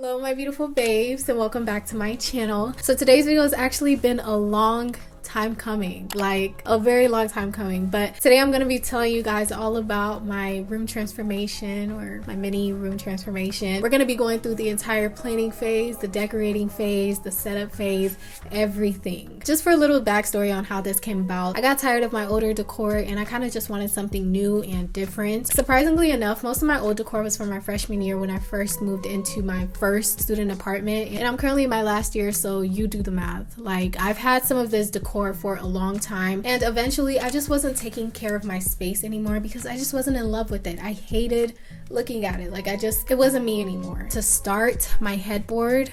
Hello my beautiful babes, and welcome back to my channel. So today's video has actually been a long time coming, like a very long time coming, but today I'm going to be telling you guys all about my room transformation, or my mini room transformation. We're going to be going through the entire planning phase, the decorating phase, the setup phase, everything. Just for a little backstory on how this came about, I got tired of my older decor and I kind of just wanted something new and different. Surprisingly enough, most of my old decor was from my freshman year when I first moved into my first student apartment, and I'm currently in my last year, so you do the math. Like, I've had some of this decor for a long time, and eventually I just wasn't taking care of my space anymore because I just wasn't in love with it. I hated looking at it. Like, it wasn't me anymore. To start, my headboard,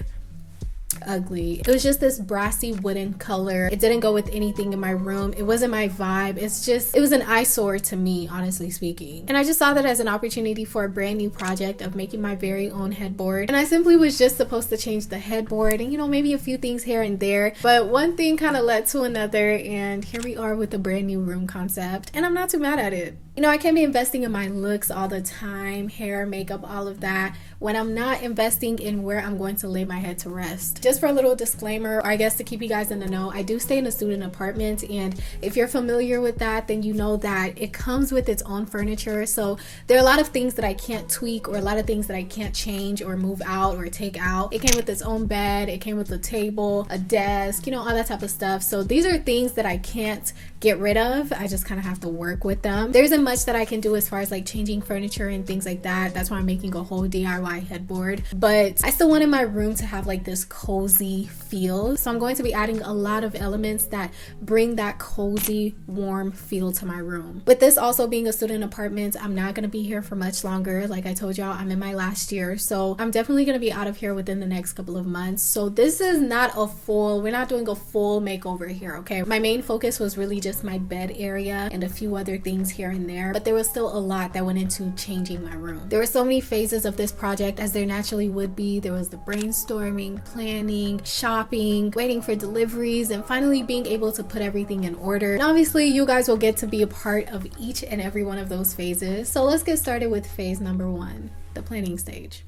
ugly. It was just this brassy wooden color. It didn't go with anything in my room. It wasn't my vibe. It was an eyesore to me, honestly speaking. And I just saw that as an opportunity for a brand new project of making my very own headboard. And I simply was just supposed to change the headboard and, you know, maybe a few things here and there. But one thing kind of led to another, and here we are with a brand new room concept. And I'm not too mad at it. You know, I can't be investing in my looks all the time, hair, makeup, all of that, when I'm not investing in where I'm going to lay my head to rest. Just for a little disclaimer, or I guess to keep you guys in the know, I do stay in a student apartment, and if you're familiar with that, then you know that it comes with its own furniture. So there are a lot of things that I can't tweak, or a lot of things that I can't change or move out or take out. It came with its own bed, it came with a table, a desk, you know, all that type of stuff. So these are things that I can't get rid of. I just kind of have to work with them. There isn't much that I can do as far as like changing furniture and things like that. That's why I'm making a whole DIY headboard. But I still wanted my room to have like this cozy feel. So I'm going to be adding a lot of elements that bring that cozy, warm feel to my room. With this also being a student apartment, I'm not going to be here for much longer. Like I told y'all, I'm in my last year. So I'm definitely going to be out of here within the next couple of months. So this is not we're not doing a full makeover here, okay? My main focus was really just my bed area and a few other things here and there, but there was still a lot that went into changing my room. There were so many phases of this project, as there naturally would be. There was the brainstorming, planning, shopping, waiting for deliveries, and finally being able to put everything in order. And obviously you guys will get to be a part of each and every one of those phases. So let's get started with phase number 1, the planning stage.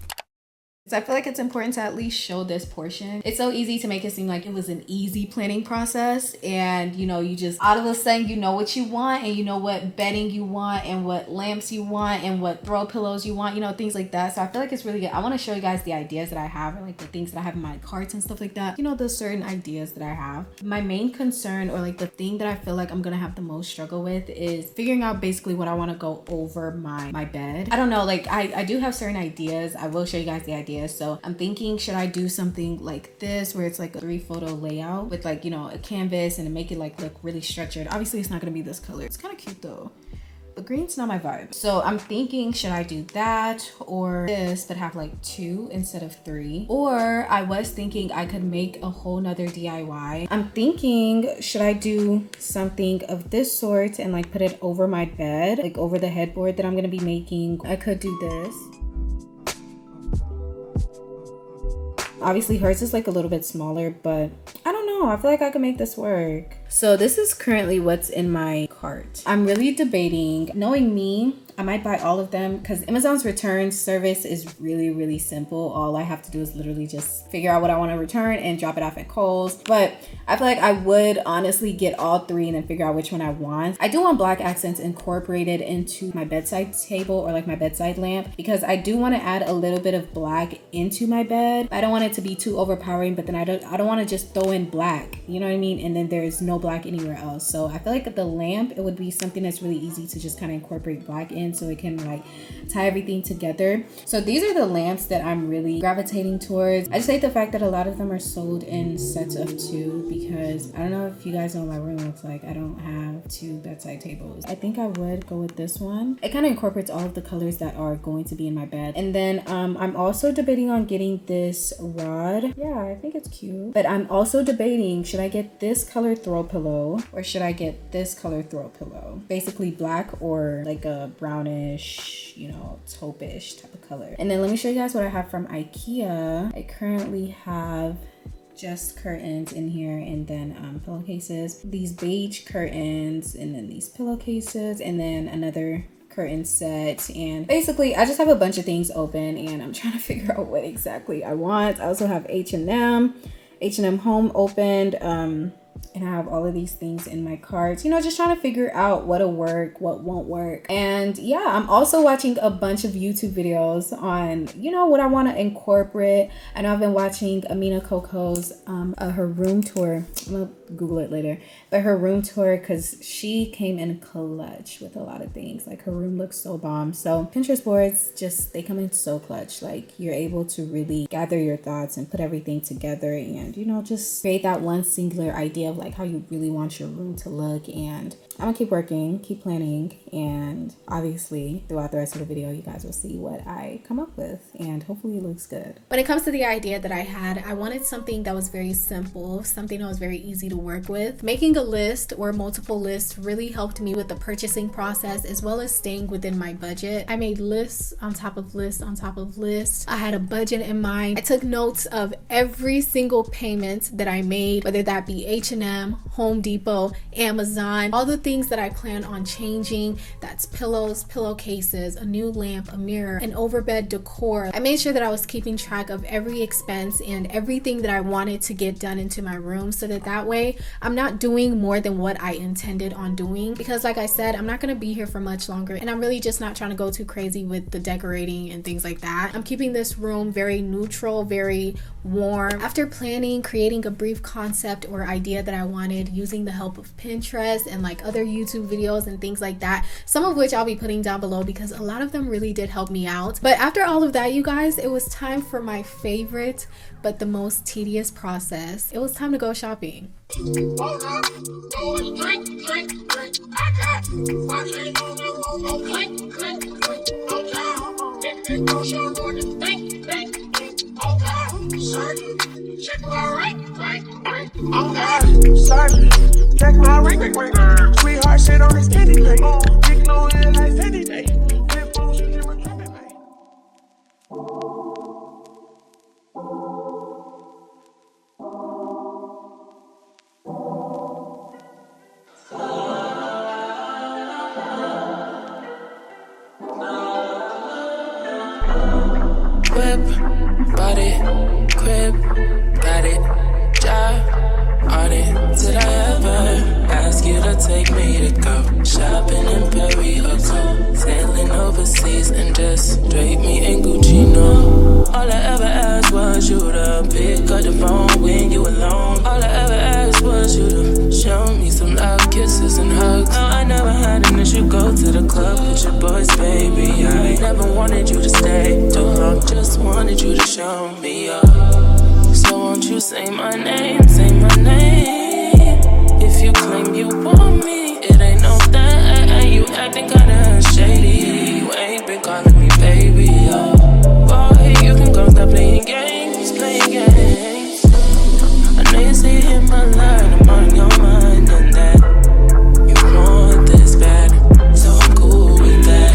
So I feel like it's important to at least show this portion. It's so easy to make it seem like it was an easy planning process, and you know, you just all of a sudden you know what you want, and you know what bedding you want, and what lamps you want, and what throw pillows you want, you know, things like that. So I feel like it's really good. I want to show you guys the ideas that I have, or like the things that I have in my carts and stuff like that. You know, the certain ideas that I have. My main concern, or like the thing that I feel like I'm gonna have the most struggle with, is figuring out basically what I want to go over my bed. I don't know, like I do have certain ideas. I will show you guys the ideas. So I'm thinking, should I do something like this where it's like a 3-photo layout with like, you know, a canvas, and to make it like look really structured? Obviously it's not gonna be this color. It's kind of cute though, but green's not my vibe. So I'm thinking, should I do that or this but have like 2 instead of 3? Or I was thinking I could make a whole nother DIY. I'm thinking, should I do something of this sort and like put it over my bed, like over the headboard that I'm gonna be making? I could do this. Obviously hers is like a little bit smaller, but I don't know, I feel like I could make this work. So this is currently what's in my cart. I'm really debating. Knowing me, I might buy all of them because Amazon's return service is really, really simple. All I have to do is literally just figure out what I want to return and drop it off at Kohl's. But I feel like I would honestly get all 3 and then figure out which one I want. I do want black accents incorporated into my bedside table, or like my bedside lamp, because I do want to add a little bit of black into my bed. I don't want it to be too overpowering, but then I don't want to just throw in black, you know what I mean? And then there's no black anywhere else. So I feel like the lamp, it would be something that's really easy to just kind of incorporate black in, so it can like tie everything together. So these are the lamps that I'm really gravitating towards. I just hate the fact that a lot of them are sold in sets of 2, because I don't know if you guys know what my room looks like. I don't have 2 bedside tables. I think I would go with this one. It kind of incorporates all of the colors that are going to be in my bed. And then I'm also debating on getting this rod. Yeah, I think it's cute. But I'm also debating, should I get this color throw pillow or should I get this color throw pillow? Basically black or like a brownish, you know, taupe-ish type of color. And then let me show you guys what I have from IKEA. I currently have just curtains in here, and then pillowcases, these beige curtains, and then these pillowcases, and then another curtain set, and basically I just have a bunch of things open and I'm trying to figure out what exactly I want. I also have H&M home opened, and I have all of these things in my carts, you know, just trying to figure out what'll work, what won't work. And yeah, I'm also watching a bunch of YouTube videos on, you know, what I want to incorporate. I know I've been watching Amina Coco's her room tour. I'm gonna Google it later, but her room tour, because she came in clutch with a lot of things. Like, her room looks so bomb. So Pinterest boards, just, they come in so clutch. Like, you're able to really gather your thoughts and put everything together and, you know, just create that one singular idea of like how you really want your room to look. And I'm gonna keep working, keep planning, and obviously throughout the rest of the video you guys will see what I come up with, and hopefully it looks good. When it comes to the idea that I had, I wanted something that was very simple, something that was very easy to work with. Making a list or multiple lists really helped me with the purchasing process, as well as staying within my budget. I made lists on top of lists on top of lists. I had a budget in mind. I took notes of every single payment that I made, whether that be H&M, Home Depot, Amazon, all the things that I plan on changing. That's pillows, pillowcases, a new lamp, a mirror, an overbed decor. I made sure that I was keeping track of every expense and everything that I wanted to get done into my room, so that way I'm not doing more than what I intended on doing. Because like I said, I'm not going to be here for much longer, and I'm really just not trying to go too crazy with the decorating and things like that. I'm keeping this room very neutral, very warm. After planning, creating a brief concept or idea that I wanted, using the help of Pinterest and like other YouTube videos and things like that, some of which I'll be putting down below because a lot of them really did help me out. But after all of that, you guys, it was time for my favorite but the most tedious process. It was time to go shopping. Check my ring, sweetheart, sit on this candy plate. Big low in like Fendi Day. Whip, body, crib, got it, job on it. Did I ever ask you to take me to go shopping in Paris or go sailing overseas and just drape me in Gucci? No, all I ever asked was you to pick up the phone when you alone. All I ever asked was you to show me some love, kisses and hugs. No, I never had an issue. Go to the club with your boys, baby. I never wanted you to stay too long, just wanted you to show me up. So won't you say my name, say my name. If you claim you want me, it ain't no that. You acting kinda shady. You ain't been calling me baby, oh. Boy, you can go stop playing games, playing games. I know you say hit my line, I'm on your mind and that you want this bad, so I'm cool with that.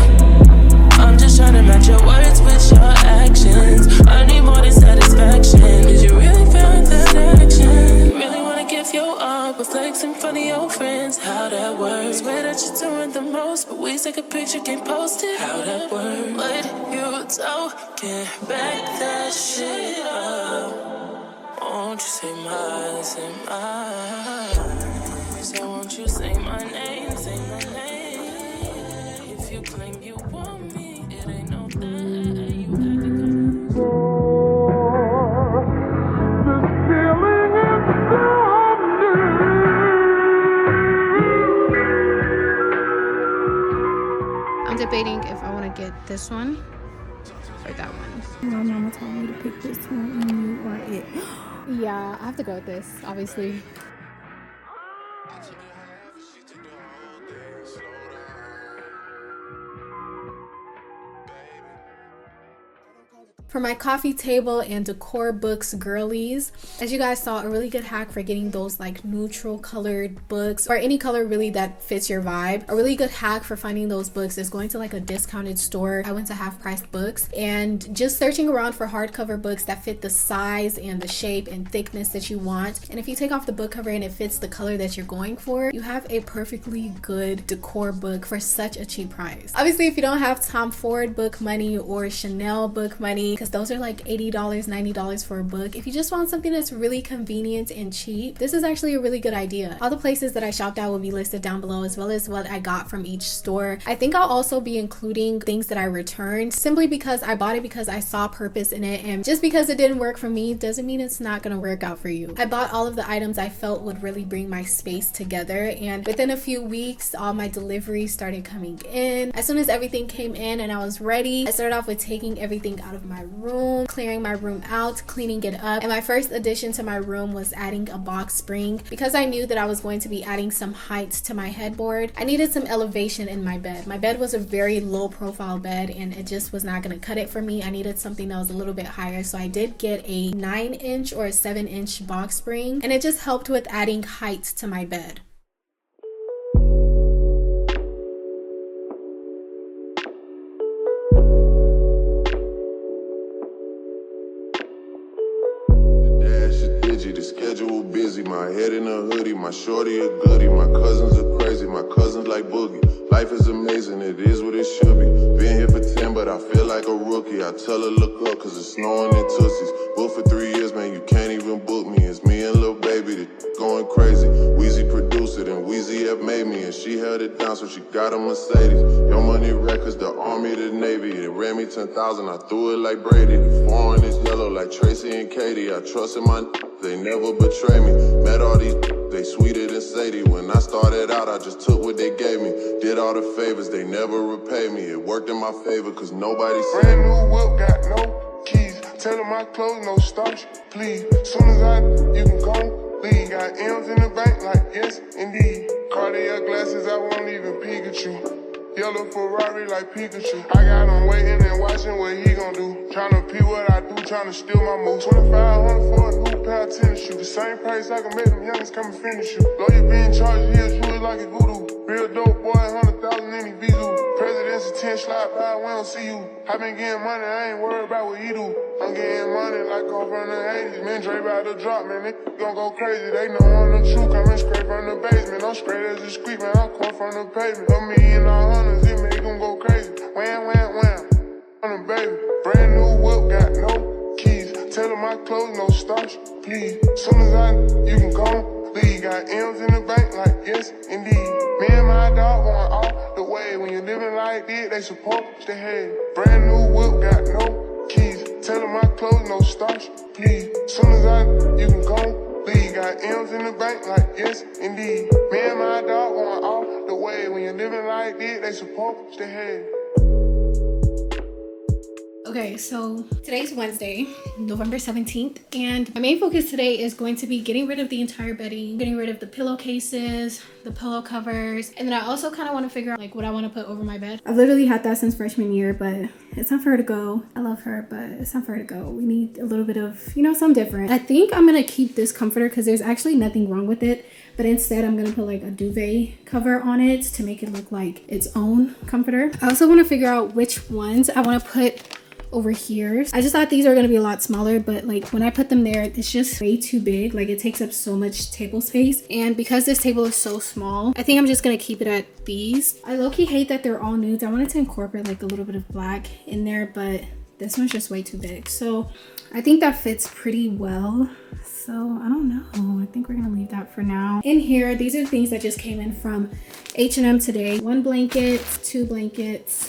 I'm just trying to match your words with your actions. I need more than satisfaction. Did you really feel that action? You really wanna give your all, but flex in front of your friends. How that works? Swear that you're doing the most, but we take a picture, can't post it. How that works? What you talking? Back that shit up. Won't you say mine, say mine? So won't you say my name, say my name? If you claim you want me, it ain't no that. You acting I'm debating if I want to get this one or that one. My mama told me to pick this one and you are it. Yeah, I have to go with this, obviously. For my coffee table and decor books girlies, as you guys saw, a really good hack for getting those like neutral colored books, or any color really that fits your vibe. A really good hack for finding those books is going to like a discounted store. I went to Half Price Books and just searching around for hardcover books that fit the size and the shape and thickness that you want. And if you take off the book cover and it fits the color that you're going for, you have a perfectly good decor book for such a cheap price. Obviously, if you don't have Tom Ford book money or Chanel book money, because those are like $80, $90 for a book, if you just want something that's really convenient and cheap, this is actually a really good idea. All the places that I shopped at will be listed down below, as well as what I got from each store. I think I'll also be including things that I returned, simply because I bought it because I saw purpose in it, and just because it didn't work for me doesn't mean it's not gonna work out for you. I bought all of the items I felt would really bring my space together, and within a few weeks all my deliveries started coming in. As soon as everything came in and I was ready, I started off with taking everything out of my room, clearing my room out, cleaning it up, and my first addition to my room was adding a box spring. Because I knew that I was going to be adding some height to my headboard, I needed some elevation in my bed. My bed was a very low profile bed and it just was not going to cut it for me. I needed something that was a little bit higher, so I did get a 9-inch or a 7-inch box spring, and it just helped with adding height to my bed. Schedule busy, my head in a hoodie, my shorty a goodie, my cousins are crazy, my cousins like boogie. Life is amazing, it is what it should be. Been here for 10, but I feel like a rookie. I tell her look up, cause it's snowing in Tootsies. Booked for 3 years, man, you can't even book me. It's me and Lil Baby, the going crazy. Weezy produced it and Weezy F made me, and she held it down, so she got a Mercedes. Your Money Records, the Army, the Navy. It ran me 10,000, I threw it like Brady. The foreign is yellow like Tracy and Katie. I trust in my they never betray me. Met all these, they sweeter than Sadie. When I started out, I just took what they gave me. Did all the favors, they never repay me. It worked in my favor, cause nobody said. Brand new whip, got no keys. Tell them my clothes, no starch, please. Soon as I, you can go, leave. Got M's in the bank, like yes, indeed. Cartier glasses, I won't even Pikachu. Yellow Ferrari like Pikachu. I got him waiting and watching what he gon' do. Tryna pee what I do, tryna steal my moves. 2,500 for a new pair of tennis shoes. The same price I can make them youngins come and finish you. Lawyer being charged, he'll shoot it like a voodoo. Real dope boy, 100,000 in his Bizou. President's a 10 slide by, we don't see you. I been getting money, I ain't worried about what he do. I'm getting money like I'm from the 80s. Man, Dre about to drop, man, they gon' go crazy. They know I'm the truth, coming straight from the basement. I'm straight as a squeak, man, I'm come from the pavement. A million all hundreds, it make them go crazy. Wham, wham, wham, on them, baby. Brand new whip, got no keys. Tell them my clothes, no starch, please. Soon as I, you can come, leave. Got M's in the bank, like yes, indeed. Me and my dog going all the way. When you living like this, they support the head. Brand new whip, got no keys. Tell them my clothes, no starch, please. Soon as I, you can come, leave. Got M's in the bank, like yes, indeed. Me and my dog going all the way. When you living like this, they support the head. Okay, so today's Wednesday, November 17th, and my main focus today is going to be getting rid of the entire bedding, getting rid of the pillowcases, the pillow covers, and then I also kind of want to figure out like what I want to put over my bed. I've literally had that since freshman year, but it's time for her to go. I love her, but it's time for her to go. We need a little bit of, you know, something different. I think I'm gonna keep this comforter because there's actually nothing wrong with it, but instead I'm gonna put like a duvet cover on it to make it look like its own comforter. I also want to figure out which ones I want to put over here. I just thought these are gonna be a lot smaller, but like when I put them there, it's just way too big. Like it takes up so much table space, and because this table is so small, I think I'm just gonna keep it at these. I low-key hate that they're all nudes. I wanted to incorporate like a little bit of black in there, but this one's just way too big, so I think that fits pretty well. So I don't know, I think we're gonna leave that for now. In here, these are things that just came in from H&M today. 1 blanket, 2 blankets,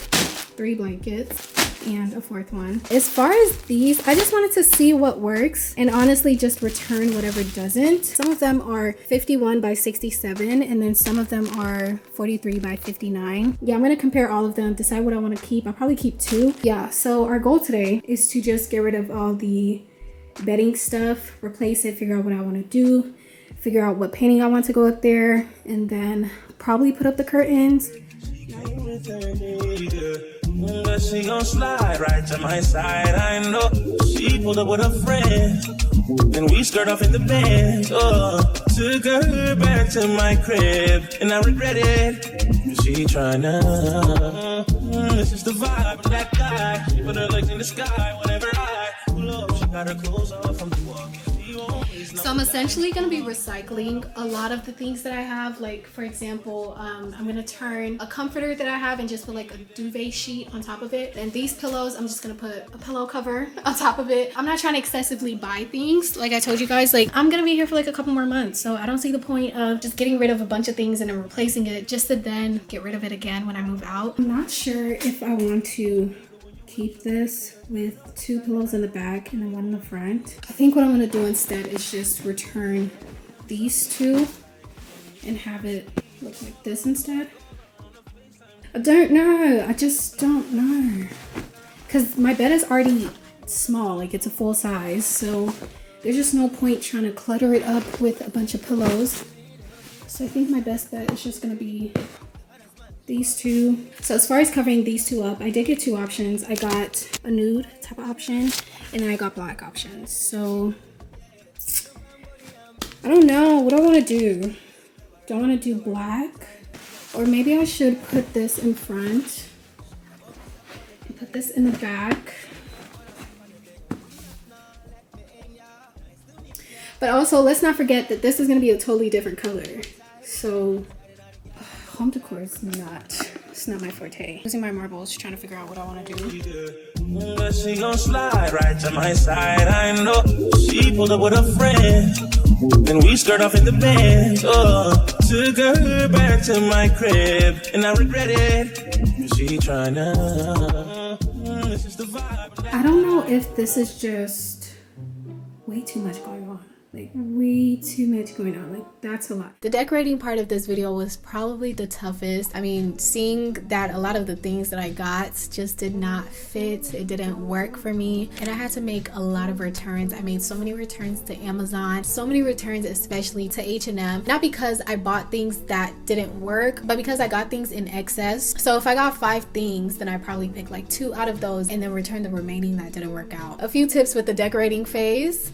3 blankets, and a 4th one. As far as these, I just wanted to see what works and honestly just return whatever doesn't. Some of them are 51 by 67, and then some of them are 43 by 59. Yeah, I'm gonna compare all of them, decide what I want to keep. I'll probably keep 2. Yeah, so our goal today is to just get rid of all the bedding stuff, replace it, figure out what I want to do, figure out what painting I want to go up there, and then probably put up the curtains. But she gon' slide right to my side. I know she pulled up with a friend. Then we skirt off in the Benz. Oh, took her back to my crib, and I regret it. She tryna. This is the vibe of that guy. She put her legs in the sky whenever I pull up. She got her clothes off from the walk. So I'm essentially going to be recycling a lot of the things that I have. Like, for example, I'm going to turn a comforter that I have and just put like a duvet sheet on top of it. And these pillows, I'm just going to put a pillow cover on top of it. I'm not trying to excessively buy things. Like I told you guys, like I'm going to be here for like a couple more months. So I don't see the point of just getting rid of a bunch of things and then replacing it just to then get rid of it again when I move out. I'm not sure if I want to keep this with 2 pillows in the back and then 1 in the front. I think what I'm going to do instead is just return these 2 and have it look like this instead. I don't know. I just don't know. Because my bed is already small. Like it's a full size. So there's just no point trying to clutter it up with a bunch of pillows. So I think my best bet is just going to be these 2. So as far as covering these 2 up, I did get 2 options. I got a nude type of option and then I got black options. So I don't know what I want to do. Do I want to do black, or maybe I should put this in front and put this in the back? But also let's not forget that this is going to be a totally different color. So home decor is it's not my forte. Using my marbles, trying to figure out what I want to do. But she gon' slide right to my side. I know she pulled up with a friend. Then we skirt off in the Benz. Oh, took her back to my crib, and I regret it. She tryna. This is the vibe. I don't know if this is just way too much going on. Like way too much going on. Like that's a lot. The decorating part of this video was probably the toughest. I mean, seeing that a lot of the things that I got just did not fit. It didn't work for me, and I had to make a lot of returns. I made so many returns to Amazon, so many returns especially to H&M, not because I bought things that didn't work, but because I got things in excess. So if I got 5 things, then I probably picked like 2 out of those and then returned the remaining that didn't work out. A few tips with the decorating phase.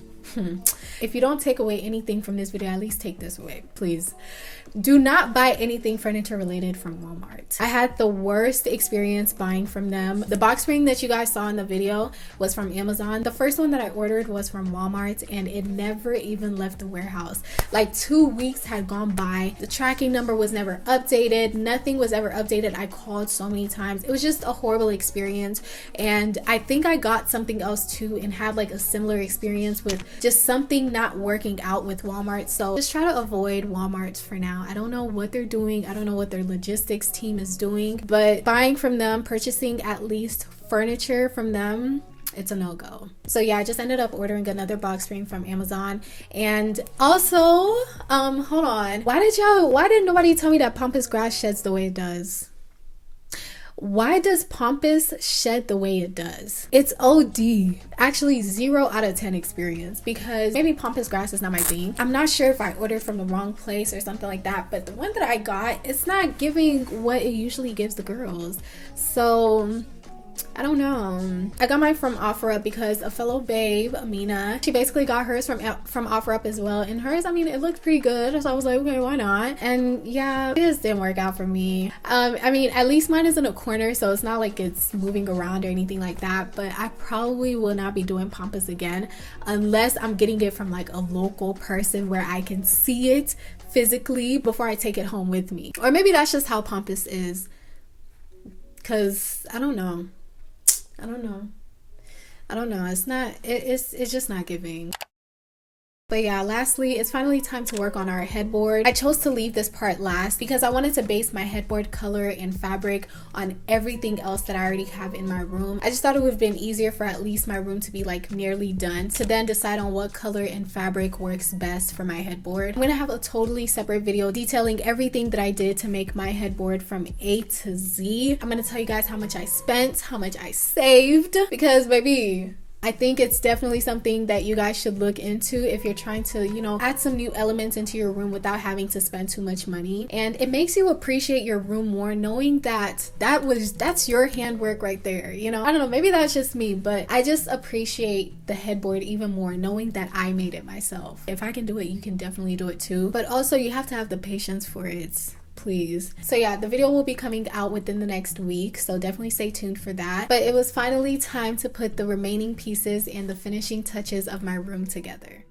If you don't take away anything from this video, at least take this away, please. Do not buy anything furniture related from Walmart. I had the worst experience buying from them. The box spring that you guys saw in the video was from Amazon. The first one that I ordered was from Walmart, and it never even left the warehouse. Like 2 weeks had gone by. The tracking number was never updated. Nothing was ever updated. I called so many times. It was just a horrible experience. And I think I got something else too and had like a similar experience with just something not working out with Walmart. So just try to avoid Walmart for now. I don't know what they're doing. I don't know what their logistics team is doing, but buying from them, purchasing at least furniture from them, it's a no-go. So yeah, I just ended up ordering another box spring from Amazon. And also, hold on. Why didn't nobody tell me that Pampas grass sheds the way it does? Why does Pampas shed the way it does? It's OD. Actually 0 out of 10 experience, because maybe Pampas grass is not my thing. I'm not sure if I ordered from the wrong place or something like that, but the one that I got, it's not giving what it usually gives the girls. So I don't know. I got mine from OfferUp because a fellow babe, Amina, she basically got hers from OfferUp as well. And hers, I mean, it looked pretty good. So I was like, okay, why not? And yeah, it just didn't work out for me. I mean, at least mine is in a corner, so it's not like it's moving around or anything like that. But I probably will not be doing Pampas again unless I'm getting it from like a local person where I can see it physically before I take it home with me. Or maybe that's just how Pampas is. Because I don't know. It's just not giving. But yeah, lastly, it's finally time to work on our headboard. I chose to leave this part last because I wanted to base my headboard color and fabric on everything else that I already have in my room. I just thought it would have been easier for at least my room to be like nearly done to then decide on what color and fabric works best for my headboard. I'm gonna have a totally separate video detailing everything that I did to make my headboard from A to Z. I'm gonna tell you guys how much I spent, how much I saved, because baby, I think it's definitely something that you guys should look into if you're trying to, you know, add some new elements into your room without having to spend too much money. And it makes you appreciate your room more, knowing that that's your handwork right there. You know, I don't know, maybe that's just me, but I just appreciate the headboard even more knowing that I made it myself. If I can do it, you can definitely do it too. But also you have to have the patience for it. Please. So yeah, the video will be coming out within the next week, so definitely stay tuned for that. But it was finally time to put the remaining pieces and the finishing touches of my room together.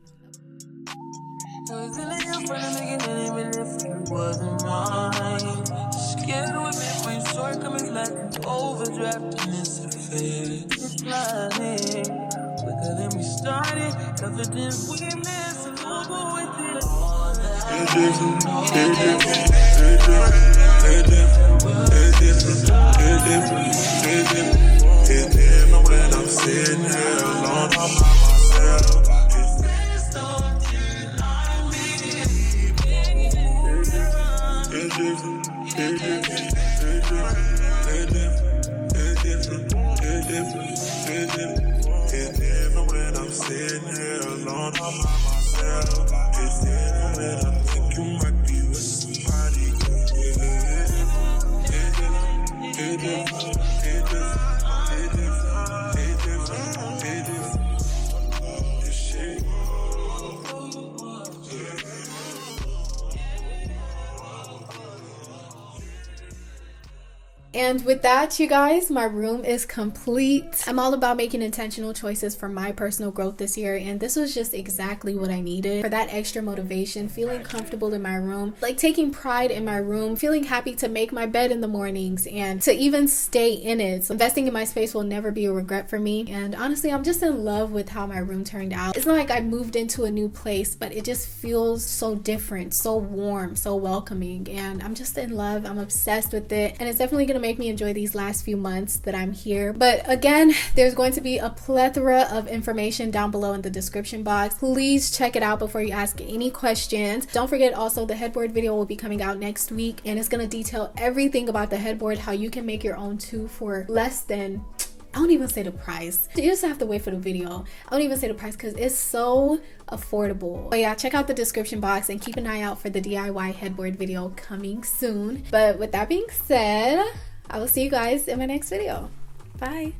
And with that, you guys, my room is complete. I'm all about making intentional choices for my personal growth this year, and this was just exactly what I needed for that extra motivation, feeling comfortable in my room, like taking pride in my room, feeling happy to make my bed in the mornings and to even stay in it. So investing in my space will never be a regret for me, and honestly, I'm just in love with how my room turned out. It's not like I moved into a new place, but it just feels so different, so warm, so welcoming, and I'm just in love. I'm obsessed with it, and it's definitely gonna make me enjoy these last few months that I'm here. But again, there's going to be a plethora of information down below in the description box. Please check it out before you ask any questions. Don't forget also, the headboard video will be coming out next week, and it's going to detail everything about the headboard, how you can make your own too for less than, I don't even say the price. You just have to wait for the video. I don't even say the price because it's so affordable. But yeah, check out the description box and keep an eye out for the DIY headboard video coming soon. But with that being said, I will see you guys in my next video. Bye.